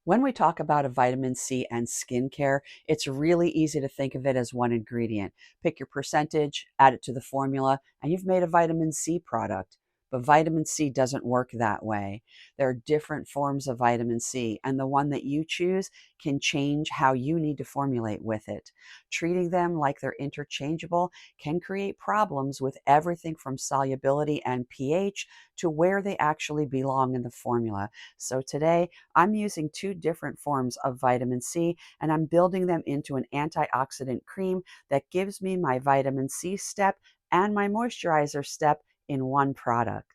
When we talk about a vitamin C and skincare, it's really easy to think of it as one ingredient. Pick your percentage, add it to the formula, and you've made a vitamin C product. But vitamin C doesn't work that way. There are different forms of vitamin C, and the one that you choose can change how you need to formulate with it. Treating them like they're interchangeable can create problems with everything from solubility and pH to where they actually belong in the formula. So today, I'm using two different forms of vitamin C and I'm building them into an antioxidant cream that gives me my vitamin C step and my moisturizer step in one product.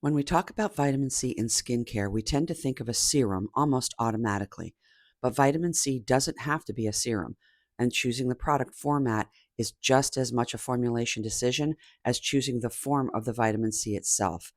When we talk about vitamin C in skincare, we tend to think of a serum almost automatically. But vitamin C doesn't have to be a serum, and choosing the product format is just as much a formulation decision as choosing the form of the vitamin C itself.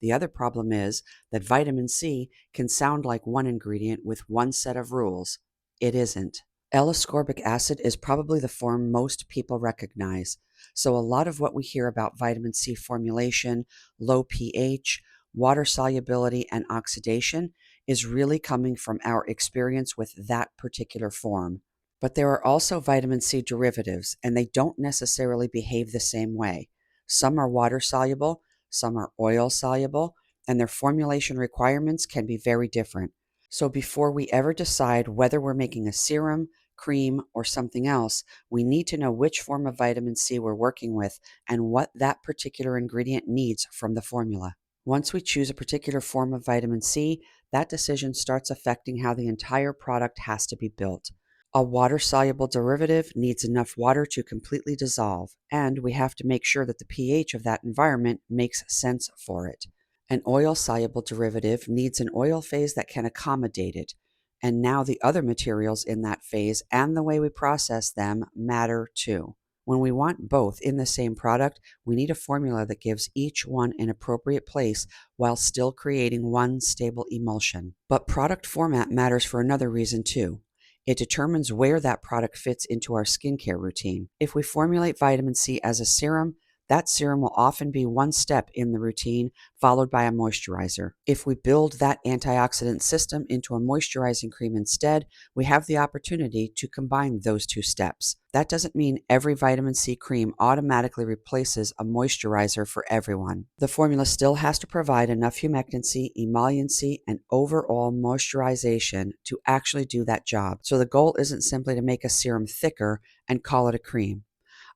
The other problem is that vitamin C can sound like one ingredient with one set of rules. It isn't. L-ascorbic acid is probably the form most people recognize. So a lot of what we hear about vitamin C formulation, low pH, water solubility, and oxidation is really coming from our experience with that particular form. But there are also vitamin C derivatives, and they don't necessarily behave the same way. Some are water soluble, some are oil soluble, and their formulation requirements can be very different. So before we ever decide whether we're making a serum, cream, or something else, we need to know which form of vitamin C we're working with and what that particular ingredient needs from the formula. Once we choose a particular form of vitamin C, that decision starts affecting how the entire product has to be built. A water-soluble derivative needs enough water to completely dissolve, and we have to make sure that the pH of that environment makes sense for it. An oil-soluble derivative needs an oil phase that can accommodate it, and now the other materials in that phase and the way we process them matter too. When we want both in the same product, we need a formula that gives each one an appropriate place while still creating one stable emulsion. But product format matters for another reason too. It determines where that product fits into our skincare routine. If we formulate vitamin C as a serum, that serum will often be one step in the routine, followed by a moisturizer. If we build that antioxidant system into a moisturizing cream instead, we have the opportunity to combine those two steps. That doesn't mean every vitamin C cream automatically replaces a moisturizer for everyone. The formula still has to provide enough humectancy, emolliency, and overall moisturization to actually do that job. So the goal isn't simply to make a serum thicker and call it a cream.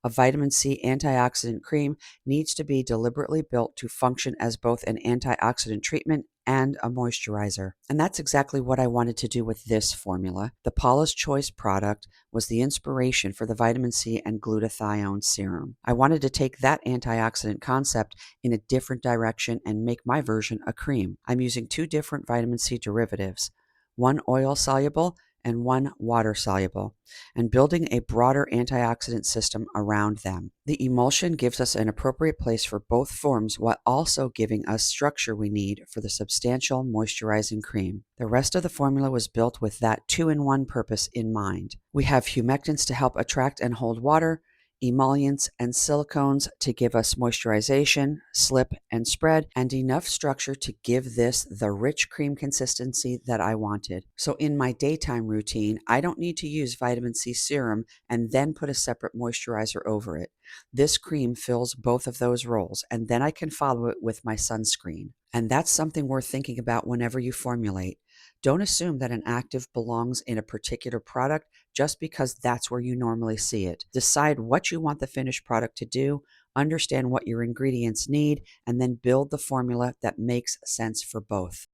A vitamin C antioxidant cream needs to be deliberately built to function as both an antioxidant treatment and a moisturizer. And that's exactly what I wanted to do with this formula. The Paula's Choice product was the inspiration for the vitamin C and glutathione serum. I wanted to take that antioxidant concept in a different direction and make my version a cream. I'm using two different vitamin C derivatives, one oil soluble and one water soluble, and building a broader antioxidant system around them. The emulsion gives us an appropriate place for both forms while also giving us structure we need for the substantial moisturizing cream. The rest of the formula was built with that two-in-one purpose in mind. We have humectants to help attract and hold water, emollients and silicones to give us moisturization, slip and spread, and enough structure to give this the rich cream consistency that I wanted. So in my daytime routine, I don't need to use vitamin C serum and then put a separate moisturizer over it. This cream fills both of those roles, and then I can follow it with my sunscreen. And that's something worth thinking about whenever you formulate. Don't assume that an active belongs in a particular product just because that's where you normally see it. Decide what you want the finished product to do, understand what your ingredients need, and then build the formula that makes sense for both.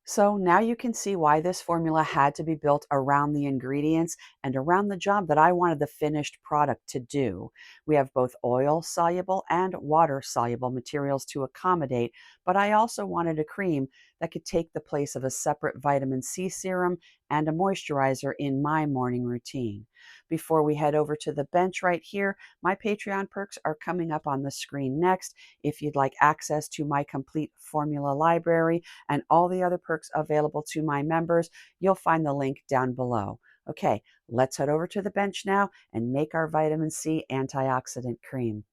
So now you can see why this formula had to be built around the ingredients and around the job that I wanted the finished product to do. We have both oil soluble and water soluble materials to accommodate, but I also wanted a cream that could take the place of a separate vitamin C serum and a moisturizer in my morning routine. Before we head over to the bench right here, my Patreon perks are coming up on the screen next. If you'd like access to my complete formula library and all the other perks available to my members, you'll find the link down below. Okay, let's head over to the bench now and make our vitamin C antioxidant cream.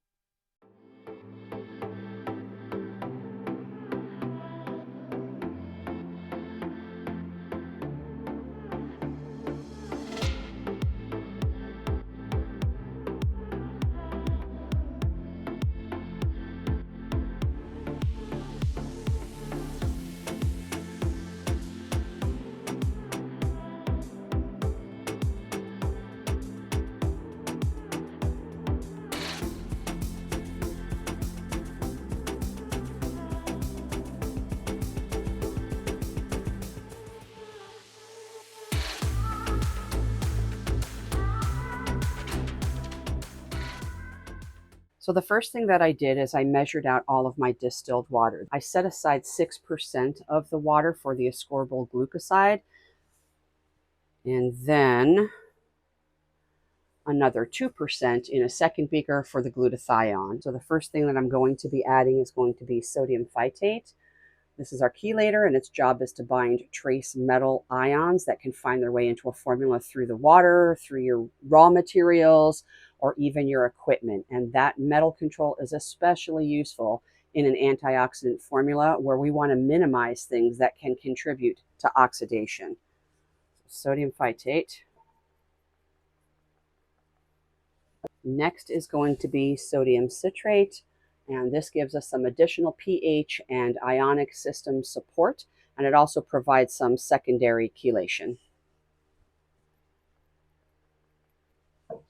So the first thing that I did is I measured out all of my distilled water. I set aside 6% of the water for the Ascorbyl Glucoside, and then another 2% in a second beaker for the glutathione. So the first thing that I'm going to be adding is going to be sodium phytate. This is our chelator, and its job is to bind trace metal ions that can find their way into a formula through the water, through your raw materials, or even your equipment. And that metal control is especially useful in an antioxidant formula where we want to minimize things that can contribute to oxidation. Sodium phytate. Next is going to be sodium citrate, and this gives us some additional pH and ionic system support, and it also provides some secondary chelation.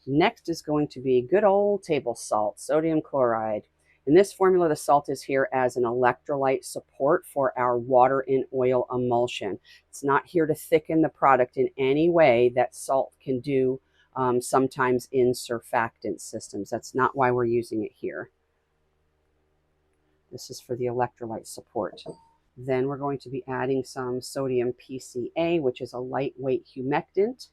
Next is going to be good old table salt, sodium chloride. In this formula, the salt is here as an electrolyte support for our water and oil emulsion. It's not here to thicken the product in any way that salt can do sometimes in surfactant systems. That's not why we're using it here. This is for the electrolyte support. Then we're going to be adding some sodium PCA, which is a lightweight humectant.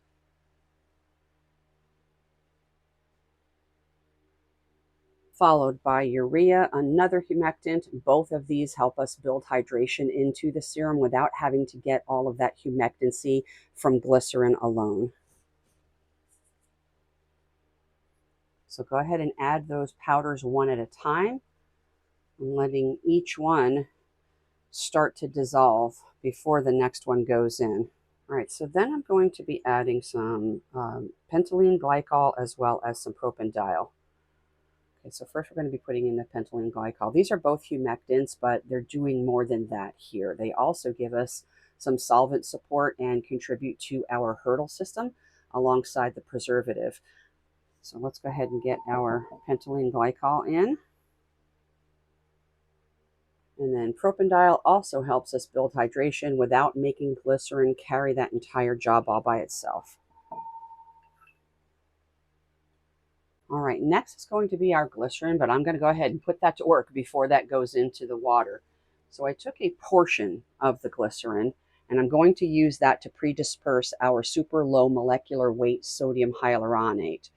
Followed by urea, another humectant. Both of these help us build hydration into the serum without having to get all of that humectancy from glycerin alone. So go ahead and add those powders one at a time, letting each one start to dissolve before the next one goes in. All right, so then I'm going to be adding some pentylene glycol as well as some propanediol. Okay, so first we're going to be putting in the pentylene glycol. These are both humectants, but they're doing more than that here. They also give us some solvent support and contribute to our hurdle system alongside the preservative. So let's go ahead and get our pentylene glycol in. And then propanediol also helps us build hydration without making glycerin carry that entire job all by itself. All right, next is going to be our glycerin, but I'm going to go ahead and put that to work before that goes into the water. So I took a portion of the glycerin, and I'm going to use that to predisperse our super low molecular weight sodium hyaluronate.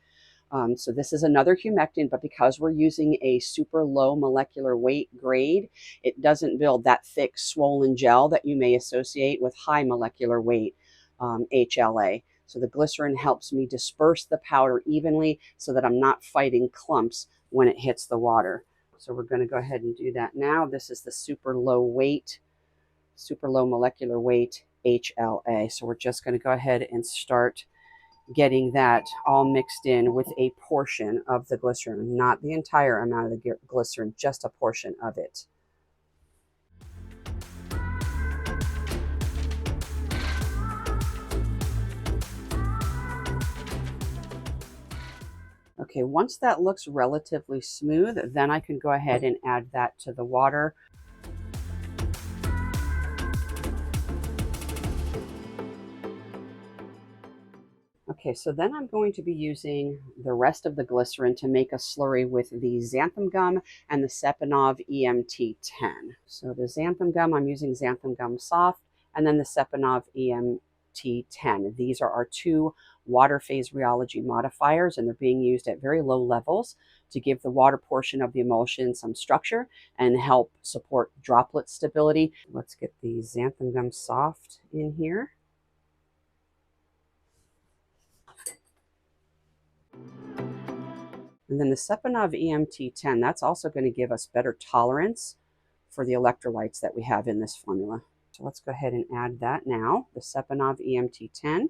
So this is another humectant, but because we're using a super low molecular weight grade, it doesn't build that thick swollen gel that you may associate with high molecular weight HLA. So the glycerin helps me disperse the powder evenly so that I'm not fighting clumps when it hits the water. So we're going to go ahead and do that now. This is the super low molecular weight HLA. So we're just going to go ahead and start getting that all mixed in with a portion of the glycerin, not the entire amount of the glycerin, just a portion of it. Okay, once that looks relatively smooth, then I can go ahead and add that to the water. Okay, so then I'm going to be using the rest of the glycerin to make a slurry with the xanthan gum and the Sepenov EMT10. So the xanthan gum, I'm using xanthan gum soft, and then the Sepenov EMT10. These are our two water phase rheology modifiers, and they're being used at very low levels to give the water portion of the emulsion some structure and help support droplet stability. Let's get the xanthan gum soft in here. And then the Sepanov EMT10, that's also going to give us better tolerance for the electrolytes that we have in this formula. So let's go ahead and add that now, the Sepanov EMT10.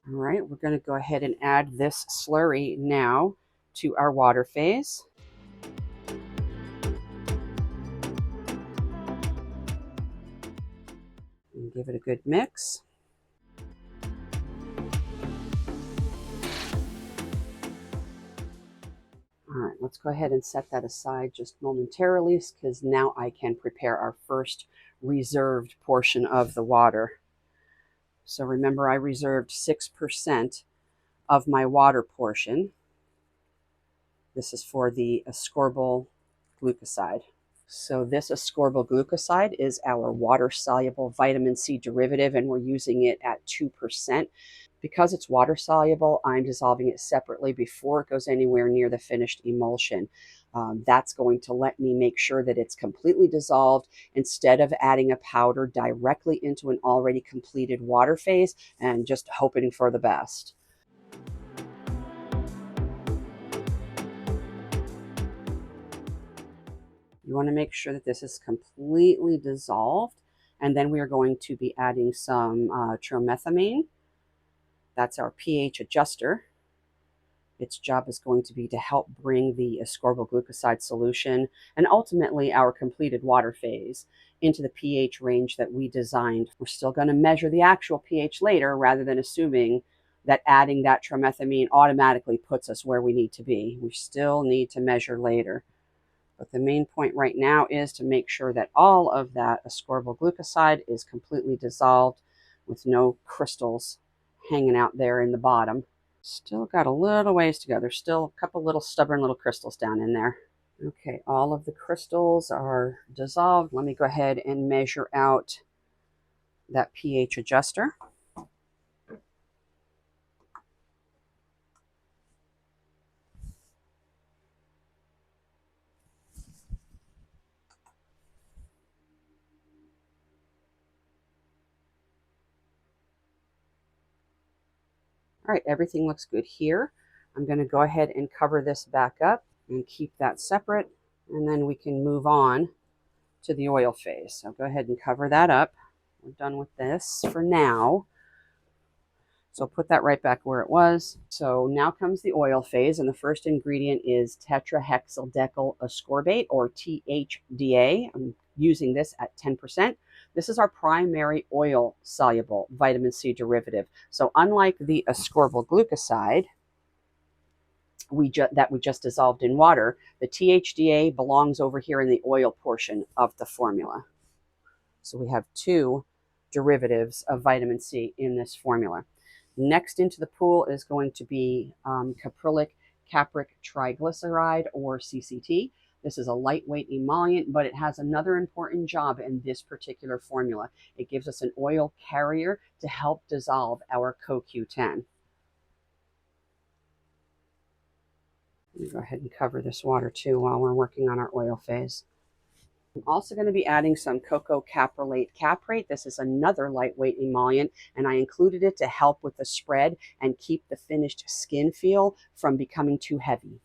All right, we're going to go ahead and add this slurry now to our water phase. And give it a good mix. All right, let's go ahead and set that aside just momentarily because now I can prepare our first reserved portion of the water. So remember, I reserved 6% of my water portion. This is for the Ascorbyl Glucoside. So this Ascorbyl Glucoside is our water-soluble vitamin C derivative, and we're using it at 2%. Because it's water-soluble, I'm dissolving it separately before it goes anywhere near the finished emulsion. That's going to let me make sure that it's completely dissolved instead of adding a powder directly into an already completed water phase and just hoping for the best. You want to make sure that this is completely dissolved. And then we are going to be adding some tromethamine. That's our pH adjuster. Its job is going to be to help bring the ascorbyl glucoside solution and ultimately our completed water phase into the pH range that we designed. We're still going to measure the actual pH later rather than assuming that adding that tromethamine automatically puts us where we need to be. We still need to measure later. But the main point right now is to make sure that all of that ascorbyl glucoside is completely dissolved with no crystals hanging out there in the bottom. Still got a little ways to go. There's still a couple little stubborn little crystals down in there. Okay, all of the crystals are dissolved. Let me go ahead and measure out that pH adjuster. All right, everything looks good here. I'm going to go ahead and cover this back up and keep that separate, and then we can move on to the oil phase. So go ahead and cover that up. We're done with this for now. So put that right back where it was. So now comes the oil phase, and the first ingredient is Tetrahexyldecyl Ascorbate, or THDA. I'm using this at 10%. This is our primary oil-soluble vitamin C derivative. So unlike the ascorbyl glucoside that we just dissolved in water, the THDA belongs over here in the oil portion of the formula. So we have two derivatives of vitamin C in this formula. Next into the pool is going to be caprylic capric triglyceride, or CCT. This is a lightweight emollient, but it has another important job in this particular formula. It gives us an oil carrier to help dissolve our CoQ10. Let me go ahead and cover this water too while we're working on our oil phase. I'm also going to be adding some cocoa caprylate caprate. This is another lightweight emollient, and I included it to help with the spread and keep the finished skin feel from becoming too heavy.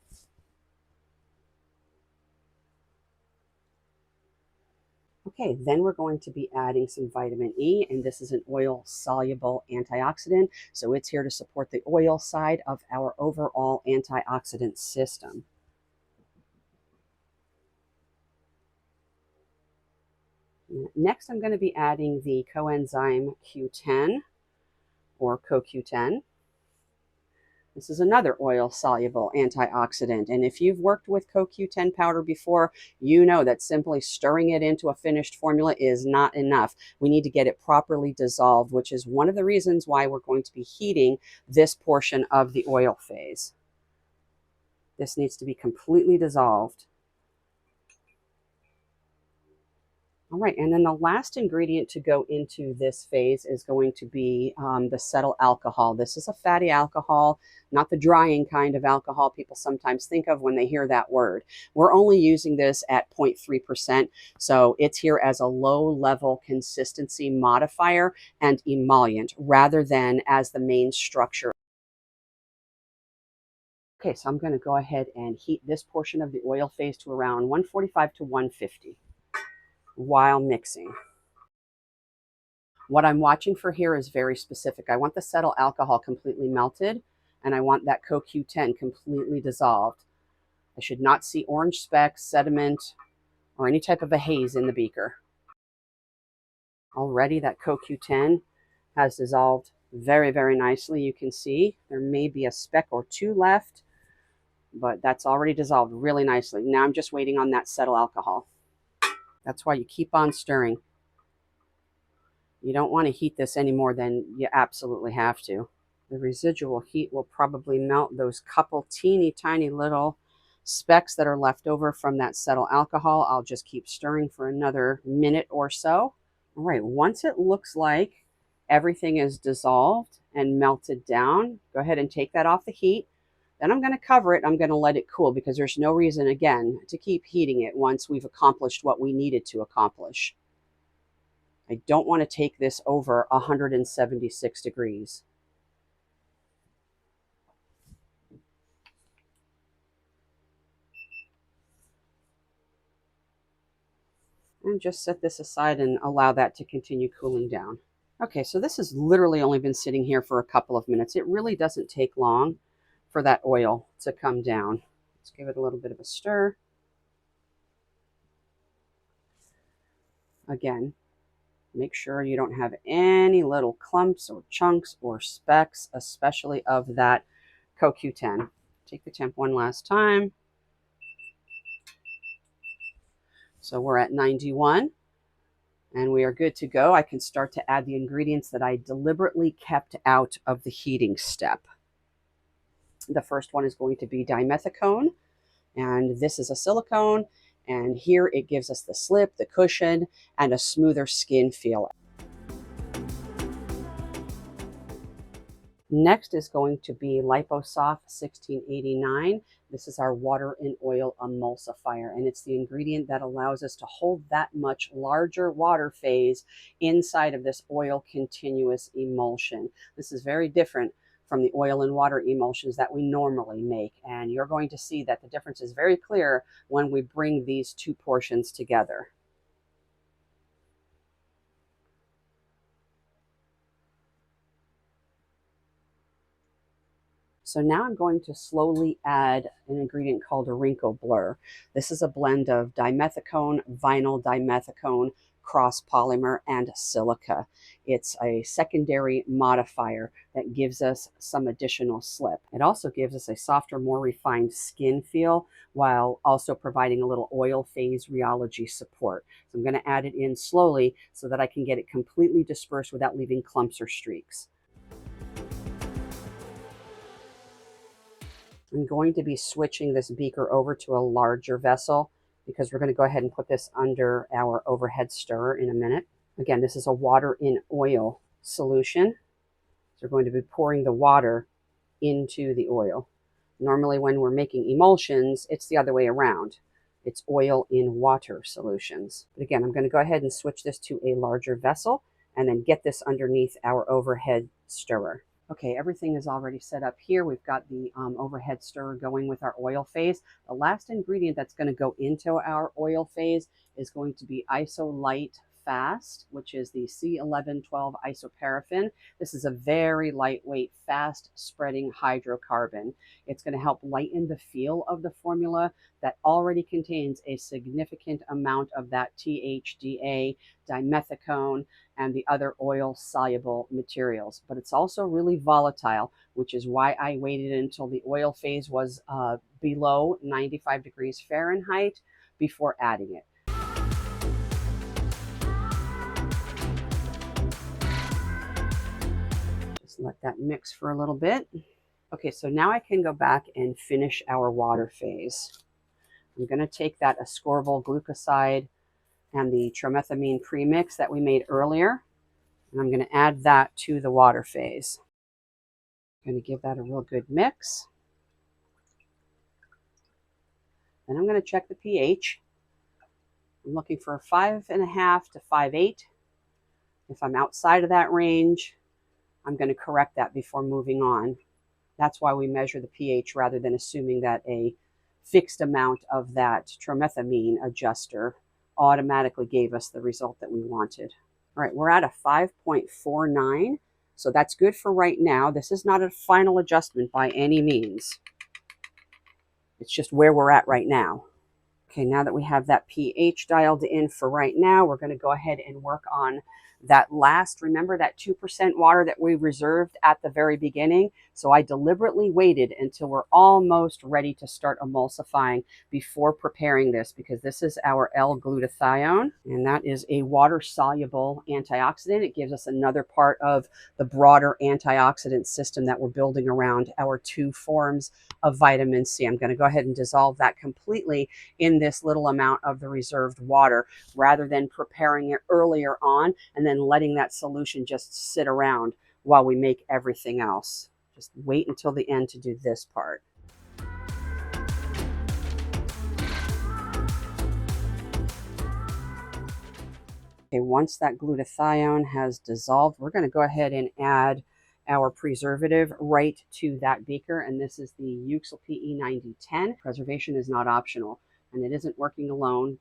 Okay, then we're going to be adding some vitamin E, and this is an oil-soluble antioxidant, so it's here to support the oil side of our overall antioxidant system. Next, I'm going to be adding the coenzyme Q10, or CoQ10. This is another oil-soluble antioxidant, and if you've worked with CoQ10 powder before, you know that simply stirring it into a finished formula is not enough. We need to get it properly dissolved, which is one of the reasons why we're going to be heating this portion of the oil phase. This needs to be completely dissolved. All right, and then the last ingredient to go into this phase is going to be the cetyl alcohol. This is a fatty alcohol, not the drying kind of alcohol people sometimes think of when they hear that word. We're only using this at 0.3%, so it's here as a low-level consistency modifier and emollient rather than as the main structure. Okay, so I'm going to go ahead and heat this portion of the oil phase to around 145 to 150 while mixing. What I'm watching for here is very specific. I want the cetyl alcohol completely melted, and I want that CoQ10 completely dissolved. I should not see orange specks, sediment, or any type of a haze in the beaker. Already that CoQ10 has dissolved very, very nicely. You can see there may be a speck or two left, but that's already dissolved really nicely. Now I'm just waiting on that cetyl alcohol. That's why you keep on stirring. You don't want to heat this any more than you absolutely have to. The residual heat will probably melt those couple teeny tiny little specks that are left over from that cetyl alcohol. I'll just keep stirring for another minute or so. All right, once it looks like everything is dissolved and melted down, go ahead and take that off the heat. Then I'm going to cover it. I'm going to let it cool because there's no reason, again, to keep heating it once we've accomplished what we needed to accomplish. I don't want to take this over 176 degrees. And just set this aside and allow that to continue cooling down. Okay, so this has literally only been sitting here for a couple of minutes. It really doesn't take long for that oil to come down. Let's give it a little bit of a stir. Again, make sure you don't have any little clumps or chunks or specks, especially of that CoQ10. Take the temp one last time. So we're at 91 and we are good to go. I can start to add the ingredients that I deliberately kept out of the heating step. The first one is going to be dimethicone, and this is a silicone, and here it gives us the slip, the cushion, and a smoother skin feel. Next is going to be Liposoft 1689. This is our water and oil emulsifier, and it's the ingredient that allows us to hold that much larger water phase inside of this oil continuous emulsion. This is very different from the oil and water emulsions that we normally make, and you're going to see that the difference is very clear when we bring these two portions together. So now I'm going to slowly add an ingredient called a wrinkle blur. This is a blend of dimethicone, vinyl dimethicone, cross polymer, and silica. It's a secondary modifier that gives us some additional slip. It also gives us a softer, more refined skin feel while also providing a little oil phase rheology support. So I'm going to add it in slowly so that I can get it completely dispersed without leaving clumps or streaks. I'm going to be switching this beaker over to a larger vessel because we're going to go ahead and put this under our overhead stirrer in a minute. Again, this is a water in oil solution. So we're going to be pouring the water into the oil. Normally when we're making emulsions, it's the other way around. It's oil in water solutions. But again, I'm going to go ahead and switch this to a larger vessel and then get this underneath our overhead stirrer. Okay, everything is already set up here. We've got the overhead stirrer going with our oil phase. The last ingredient that's going to go into our oil phase is going to be Isolite Fast, which is the C1112 isoparaffin. This is a very lightweight, fast spreading hydrocarbon. It's going to help lighten the feel of the formula that already contains a significant amount of that THDA, dimethicone, and the other oil-soluble materials. But it's also really volatile, which is why I waited until the oil phase was below 95 degrees Fahrenheit before adding it. Just let that mix for a little bit. Okay, so now I can go back and finish our water phase. I'm going to take that Ascorbyl Glucoside and the tromethamine premix that we made earlier. And I'm going to add that to the water phase. I'm going to give that a real good mix. Then I'm going to check the pH. I'm looking for 5.5 to 5.8. If I'm outside of that range, I'm going to correct that before moving on. That's why we measure the pH rather than assuming that a fixed amount of that tromethamine adjuster automatically gave us the result that we wanted. All right, we're at a 5.49, so that's good for right now. This is not a final adjustment by any means. It's just where we're at right now. Okay, now that we have that pH dialed in for right now, we're going to go ahead and work on that last, remember that 2% water that we reserved at the very beginning? So I deliberately waited until we're almost ready to start emulsifying before preparing this, because this is our L-glutathione, and that is a water-soluble antioxidant. It gives us another part of the broader antioxidant system that we're building around our 2 forms of vitamin C. I'm going to go ahead and dissolve that completely in this little amount of the reserved water, rather than preparing it earlier on and then letting that solution just sit around while we make everything else. Just wait until the end to do this part. Okay, once that glutathione has dissolved, we're going to go ahead and add our preservative right to that beaker, and this is the Euxyl PE9010. Preservation is not optional, and it isn't working alone.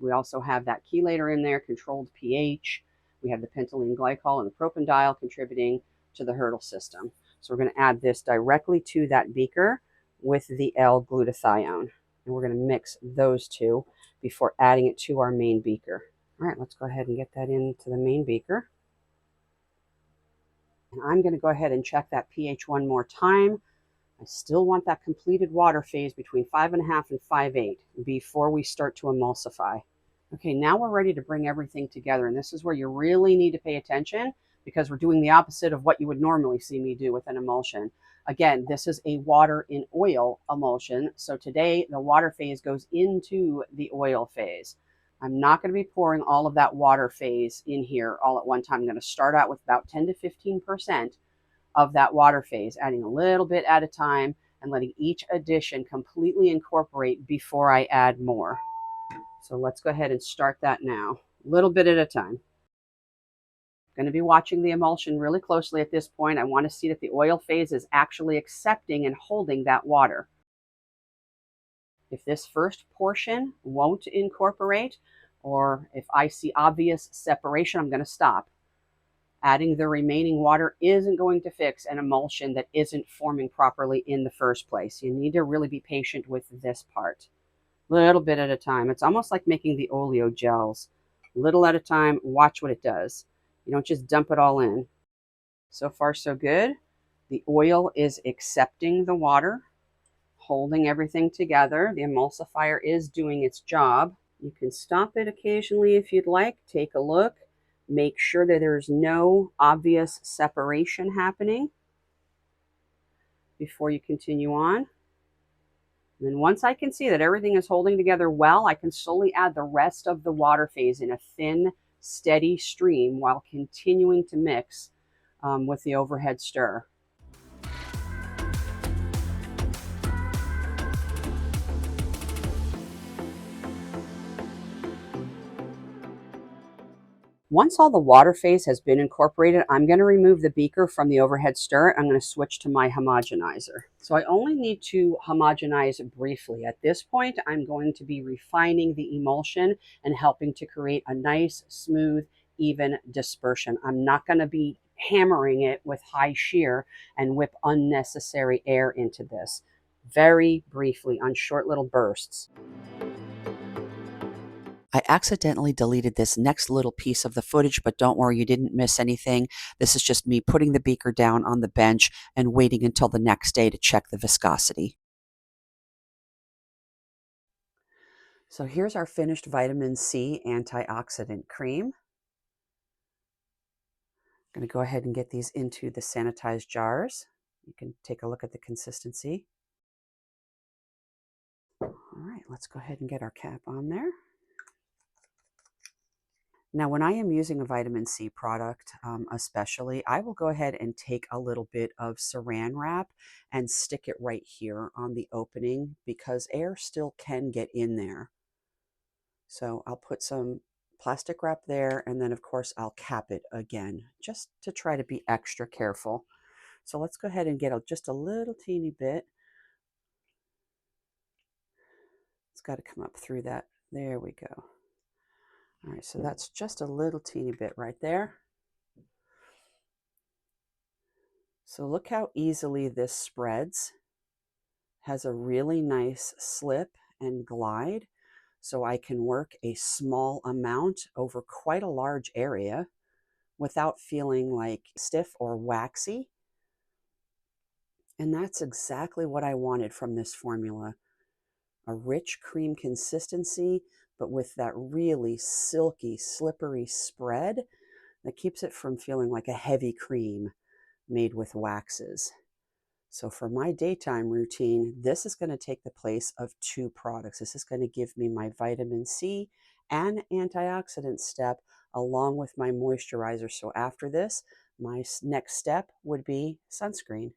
We also have that chelator in there, controlled pH. We have the pentylene glycol and the propanediol contributing to the hurdle system. So we're going to add this directly to that beaker with the L-glutathione. And we're going to mix those two before adding it to our main beaker. All right, let's go ahead and get that into the main beaker. And I'm going to go ahead and check that pH one more time. I still want that completed water phase between 5.5 and 5.8 before we start to emulsify. Okay, now we're ready to bring everything together, and this is where you really need to pay attention, because we're doing the opposite of what you would normally see me do with an emulsion. Again, this is a water in oil emulsion, so today the water phase goes into the oil phase. I'm not going to be pouring all of that water phase in here all at one time. I'm going to start out with about 10 to 15% of that water phase, adding a little bit at a time and letting each addition completely incorporate before I add more. So let's go ahead and start that now, a little bit at a time. I'm going to be watching the emulsion really closely at this point. I want to see that the oil phase is actually accepting and holding that water. If this first portion won't incorporate, or if I see obvious separation, I'm going to stop. Adding the remaining water isn't going to fix an emulsion that isn't forming properly in the first place. You need to really be patient with this part. Little bit at a time. It's almost like making the oleo gels. Little at a time, watch what it does. You don't just dump it all in. So far, so good. The oil is accepting the water, holding everything together. The emulsifier is doing its job. You can stop it occasionally if you'd like. Take a look. Make sure that there's no obvious separation happening before you continue on. And then once I can see that everything is holding together well, I can slowly add the rest of the water phase in a thin, steady stream while continuing to mix with the overhead stir. Once all the water phase has been incorporated, I'm going to remove the beaker from the overhead stir. I'm going to switch to my homogenizer. So I only need to homogenize briefly. At this point, I'm going to be refining the emulsion and helping to create a nice, smooth, even dispersion. I'm not going to be hammering it with high shear and whip unnecessary air into this. Very briefly on short little bursts. I accidentally deleted this next little piece of the footage, but don't worry, you didn't miss anything. This is just me putting the beaker down on the bench and waiting until the next day to check the viscosity. So here's our finished Vitamin C Antioxidant Cream. I'm going to go ahead and get these into the sanitized jars. You can take a look at the consistency. All right, let's go ahead and get our cap on there. Now, when I am using a vitamin C product, especially, I will go ahead and take a little bit of saran wrap and stick it right here on the opening because air still can get in there. So I'll put some plastic wrap there, and then of course I'll cap it again just to try to be extra careful. So let's go ahead and get just a little teeny bit. It's got to come up through that. There we go. All right, so that's just a little teeny bit right there. So look how easily this spreads. Has a really nice slip and glide, so I can work a small amount over quite a large area without feeling like stiff or waxy. And that's exactly what I wanted from this formula. A rich cream consistency, but with that really silky, slippery spread that keeps it from feeling like a heavy cream made with waxes. So for my daytime routine, this is going to take the place of two products. This is going to give me my vitamin C and antioxidant step along with my moisturizer. So after this, my next step would be sunscreen.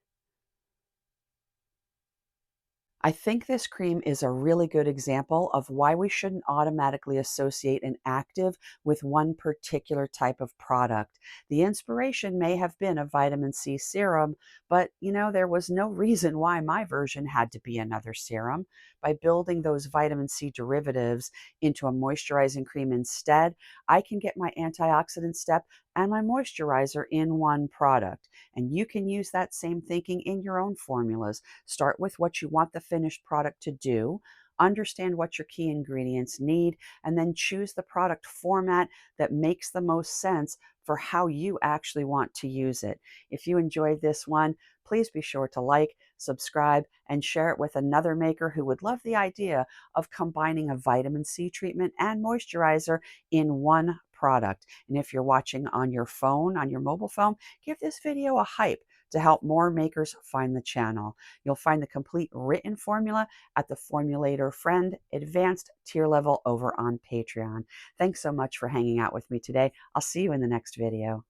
I think this cream is a really good example of why we shouldn't automatically associate an active with one particular type of product. The inspiration may have been a vitamin C serum, but there was no reason why my version had to be another serum. By building those vitamin C derivatives into a moisturizing cream instead, I can get my antioxidant step and my moisturizer in one product. And you can use that same thinking in your own formulas. Start with what you want the finished product to do, understand what your key ingredients need, and then choose the product format that makes the most sense for how you actually want to use it. If you enjoyed this one, please be sure to like, subscribe, and share it with another maker who would love the idea of combining a vitamin C treatment and moisturizer in one product. And if you're watching on your phone, on your mobile phone, give this video a hype to help more makers find the channel. You'll find the complete written formula at the Formulator Friend Advanced tier level over on Patreon. Thanks so much for hanging out with me today. I'll see you in the next video.